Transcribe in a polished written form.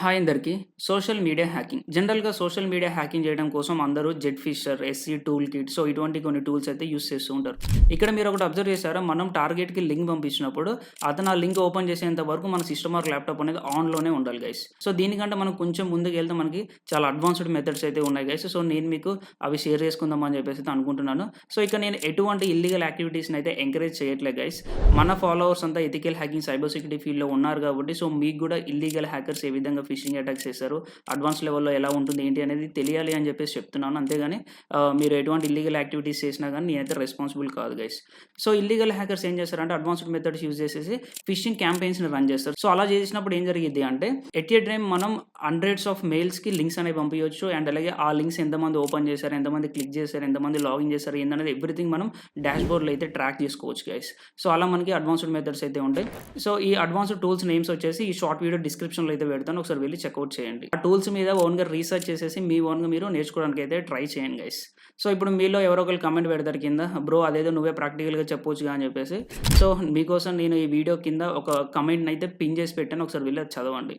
Hi అందరికీ. Social media hacking. జనరల్‌గా social media hacking చేయడం కోసం అందరూ Zphisher, SE tool kit so ఇటువంటి కొన్ని టూల్స్ అయితే యూజ్ చేస్తూ ఉంటారు. ఇక్కడ మీరు ఒకటి అబ్జర్వ్ చేశారా? మనం టార్గెట్‌కి లింక్ పంపించినప్పుడు అతను ఆ లింక్ ఓపెన్ చేసేంత వరకు మన సిస్టమ్ ఆర్ ల్యాప్‌టాప్ అనేది ఆన్‌లోనే ఉండాలి గైస్. సో దీనికంటే మనం కొంచెం ముందుకెళ్తే మనకి చాలా అడ్వాన్స్‌డ్ మెథడ్స్ అయితే ఉన్నాయి గైస్. సో నేను మీకు అవి షేర్ చేసుకుందాం అని చెప్పేసి అయితే అనుకుంటున్నాను. సో ఇక్కడ నేను ఎటువంటి ఇల్లీగల్ యాక్టివిటీస్‌ని అయితే ఎంకరేజ్ చేయట్లేదు గైస్. మన ఫాలోవర్స్ అంతా ఎథికల్ హ్యాకింగ్, సైబర్ సెక్యూరిటీ ఫీల్డ్‌లో ఉన్నారు కాబట్టి సో మీకు కూడా ఇల్లీగల్ హ్యాకర్స్ ఏ విధంగా ఫిషింగ్ అటాక్స్ చేశారు, అడ్వాన్స్ లెవెల్‌లో ఎలా ఉంటుంది ఏంటి అనేది తెలియాలి అని చెప్పేసి చెప్తున్నాను. అంతేగాని మీరు ఎటువంటి ఇల్లీగల్ యాక్టివిటీస్ చేసినా గానీ నేనైతే రెస్పాన్సిబుల్ కాదు గైస్. సో ఇల్లీగల్ హ్యాకర్స్ ఏం చేస్తారంటే అడ్వాన్స్డ్ మెథడ్స్ యూజ్ చేసేసి ఫిషింగ్ క్యాంపెయిన్స్‌ని రన్ చేస్తారు. సో అలా చేసినప్పుడు ఏం జరిగిద్ది అంటే ఎట్ ఎ టైమ్ మనం హండ్రెడ్స్ ఆఫ్ మెయిల్స్‌కి లింక్స్ అనేవి పంపియొచ్చు. అండ్ అలాగే ఆ లింక్స్ ఎంతమంది ఓపెన్ చేశారు, ఎంతమంది క్లిక్ చేశారు, ఎంతమంది లాగిన్ చేశారు ఏందనేది ఎవ్రీథింగ్ మనం డాష్‌బోర్డ్‌లో అయితే ట్రాక్ చేసుకోవచ్చు గైస్. సో అలా మనకి అడ్వాన్స్డ్ మెథడ్స్ అయితే ఉంటాయి. సో ఈ అడ్వాన్స్డ్ టూల్స్ నేమ్స్ వచ్చేసి ఈ షార్ట్ వీడియో డిస్క్రిప్షన్‌లో అయితే పెడతాను. ఒకసారి వెళ్లి చెక్‌ఔట్ చేయండి. ఆ టూల్స్ మీద ఓన్‌గా రీసెర్చ్ చేసేసి మీ ఓన్‌గా మీరు నేర్చుకోవడానికి అయితే ట్రై చేయండి గైస్. సో ఇప్పుడు మీలో ఎవరో ఒకళ్ళు కామెంట్ పెడతారు కింద, బ్రో అదేదో నువ్వే ప్రాక్టికల్‌గా చెప్పొచ్చుగా అని చెప్పేసి. సో మీకోసం నేను ఈ వీడియో కింద ఒక కామెంట్‌నైతే పిన్ చేసి పెట్టాను. ఒకసారి వెళ్లి అది చదవండి.